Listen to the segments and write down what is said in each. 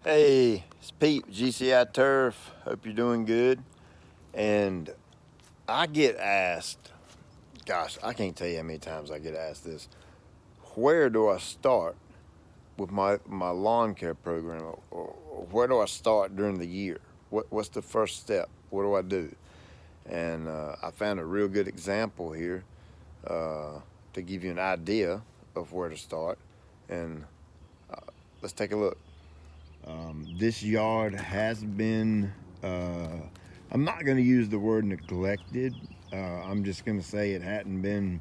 Hey, it's Pete, GCI Turf. Hope you're doing good. And I get asked, gosh, I can't tell you how many times I get asked this. Where do I start with my lawn care program? Or where do I start during the year? What's the first step? What do I do? And I found a real good example here to give you an idea of where to start. And let's take a look. This yard has been, I'm not going to use the word neglected. I'm just going to say it hadn't been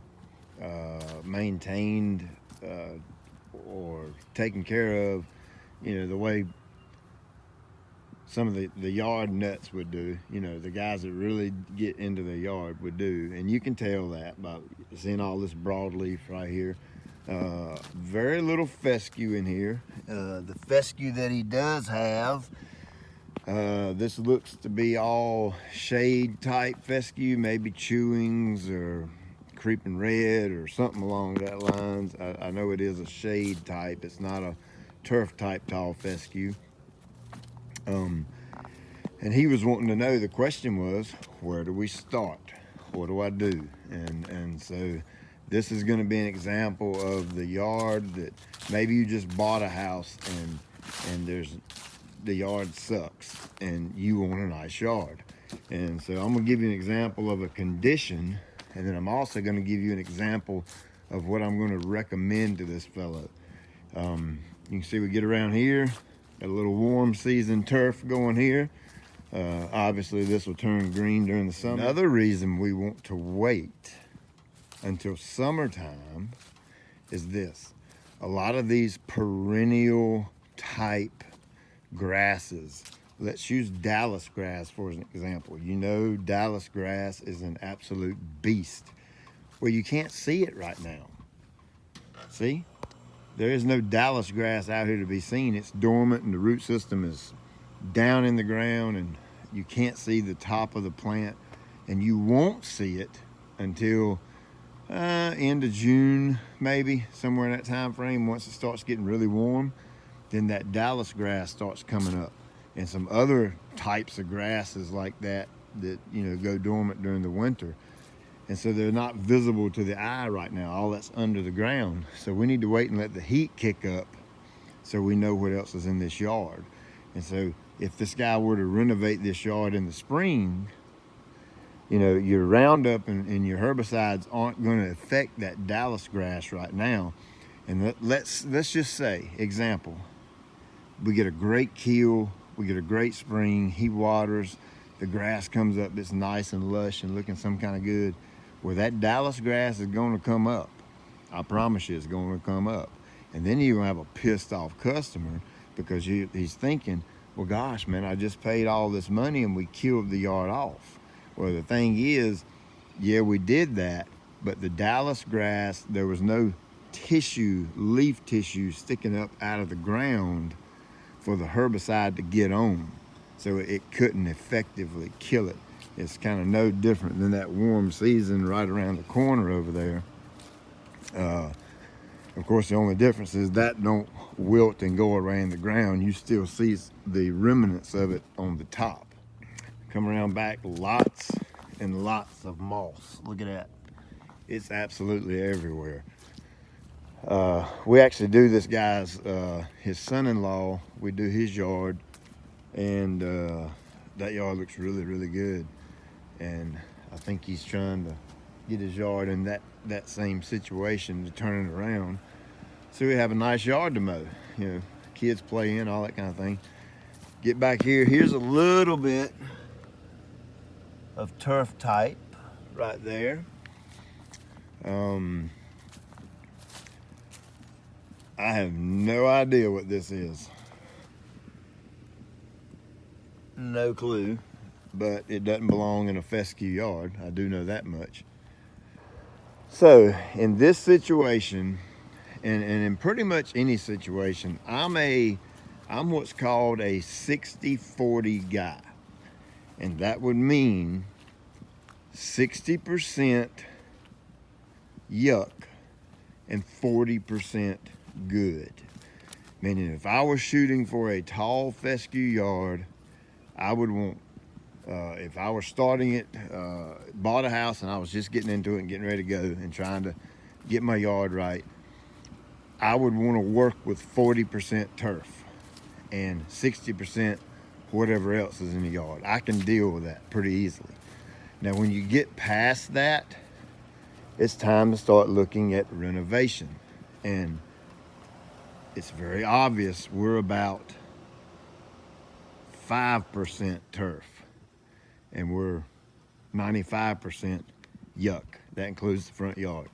maintained or taken care of, the way some of the yard nuts would do, the guys that really get into the yard would do. And you can tell that by seeing all this broadleaf right here. Very little fescue in here. The fescue that he does have, this looks to be all shade type fescue, maybe chewings or creeping red or something along that lines. I know it is a shade type. It's not a turf type tall fescue. And he was wanting to know, the question was, where do we start? What do I do? And so this is going to be an example of the yard that maybe you just bought a house and the yard sucks and you want a nice yard. And so I'm going to give you an example of a condition, and then I'm also going to give you an example of what I'm going to recommend to this fellow. You can see we get around here, got a little warm season turf going here. Obviously this will turn green during the summer. Another reason we want to wait until summertime is this. A lot of these perennial type grasses, let's use Dallas grass for an example. Dallas grass is an absolute beast. Well, you can't see it right now. See? There is no Dallas grass out here to be seen. It's dormant and the root system is down in the ground and you can't see the top of the plant, and you won't see it until end of June, maybe somewhere in that time frame. Once it starts getting really warm, then that Dallas grass starts coming up, and some other types of grasses like that go dormant during the winter. And so they're not visible to the eye right now. All that's under the ground. So we need to wait and let the heat kick up so we know what else is in this yard. And so if this guy were to renovate this yard in the spring, your Roundup and your herbicides aren't going to affect that Dallas grass right now. And let's just say, example, we get a great keel, we get a great spring, he waters, the grass comes up, it's nice and lush and looking some kind of good. Well, that Dallas grass is going to come up. I promise you it's going to come up. And then you're going to have a pissed off customer because he's thinking, well, gosh, man, I just paid all this money and we killed the yard off. Well, the thing is, yeah, we did that, but the Dallas grass, there was no leaf tissue sticking up out of the ground for the herbicide to get on. So it couldn't effectively kill it. It's kind of no different than that warm season right around the corner over there. Of course, the only difference is that don't wilt and go around the ground. You still see the remnants of it on the top. Come around back, lots and lots of moss. Look at that. It's absolutely everywhere. We actually do this guy's, his son-in-law, we do his yard, and that yard looks really, really good. And I think he's trying to get his yard in that same situation to turn it around. So we have a nice yard to mow. Kids play in, all that kind of thing. Get back here. Here's a little bit of turf type right there. I have no idea what this is. No clue. But it doesn't belong in a fescue yard. I do know that much. So in this situation, and in pretty much any situation, I'm what's called a 60-40 guy. And that would mean 60% yuck and 40% good. Meaning if I was shooting for a tall fescue yard, I would want, if I was starting it, bought a house and I was just getting into it and getting ready to go and trying to get my yard right, I would want to work with 40% turf and 60% whatever else is in the yard. I can deal with that pretty easily. Now, when you get past that, it's time to start looking at renovation. And it's very obvious we're about 5% turf and we're 95% yuck. That includes the front yard.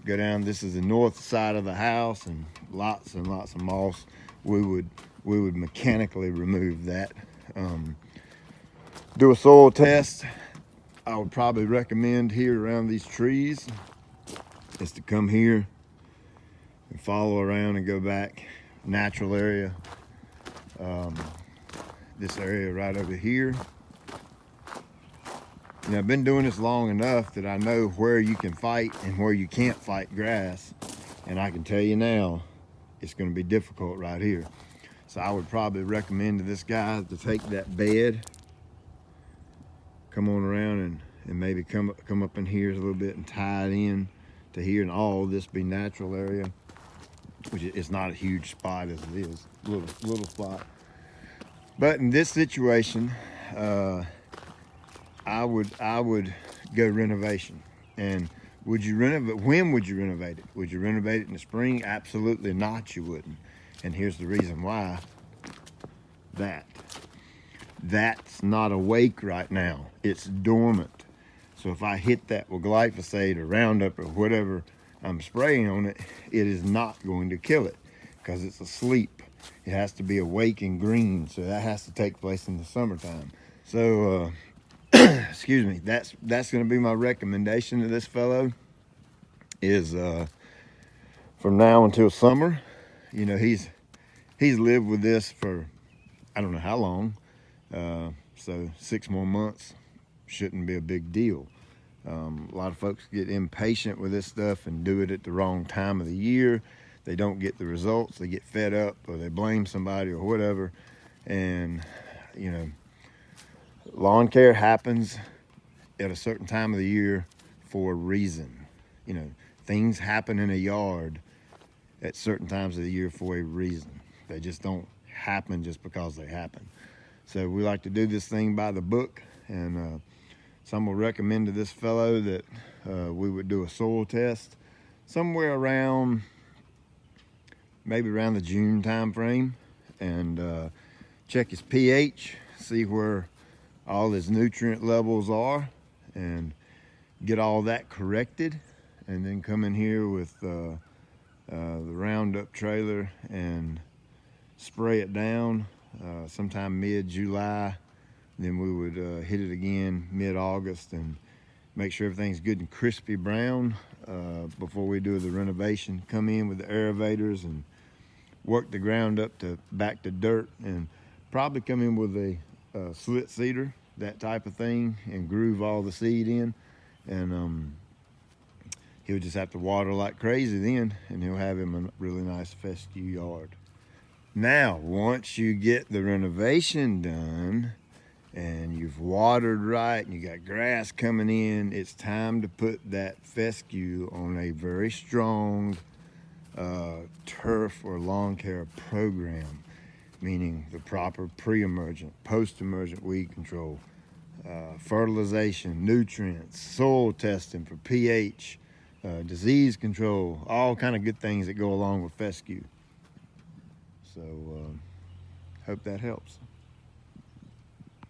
Go down, this is the north side of the house, and lots of moss. We would mechanically remove that. Do a soil test. I would probably recommend here around these trees is to come here and follow around and go back. Natural area. This area right over here. You know, I've been doing this long enough that I know where you can fight and where you can't fight grass. And I can tell you now, it's going to be difficult right here. So I would probably recommend to this guy to take that bed, come on around and maybe come up in here a little bit and tie it in to here, and all this be natural area, which is not a huge spot as it is, little spot. But in this situation, I would go renovation. And would you renovate? When would you renovate it? Would you renovate it in the spring? Absolutely not, you wouldn't. And here's the reason why. That's not awake right now. It's dormant. So if I hit that with glyphosate or Roundup or whatever I'm spraying on it, it is not going to kill it because it's asleep. It has to be awake and green. So that has to take place in the summertime. So, excuse me, that's going to be my recommendation to this fellow is from now until summer. You know, he's lived with this for I don't know how long, so 6 more months shouldn't be a big deal. A lot of folks get impatient with this stuff and do it at the wrong time of the year. They don't get the results, they get fed up, or they blame somebody or whatever. And you know, lawn care happens at a certain time of the year for a reason. You know, things happen in a yard at certain times of the year for a reason. They just don't happen just because they happen. So we like to do this thing by the book, and so I'm gonna recommend to this fellow that we would do a soil test somewhere around, maybe around the June time frame, and check his pH, see where all his nutrient levels are, and get all that corrected, and then come in here with the Roundup trailer and spray it down sometime mid-July. Then we would hit it again mid-August and make sure everything's good and crispy brown before we do the renovation. Come in with the aeravators and work the ground up to back to dirt, and probably come in with a slit seeder, that type of thing, and groove all the seed in. And he'll just have to water like crazy then, and he'll have him a really nice fescue yard. Now, once you get the renovation done and you've watered right and you got grass coming in, it's time to put that fescue on a very strong turf or lawn care program, meaning the proper pre-emergent, post-emergent weed control, fertilization, nutrients, soil testing for pH, disease control, all kind of good things that go along with fescue. So hope that helps.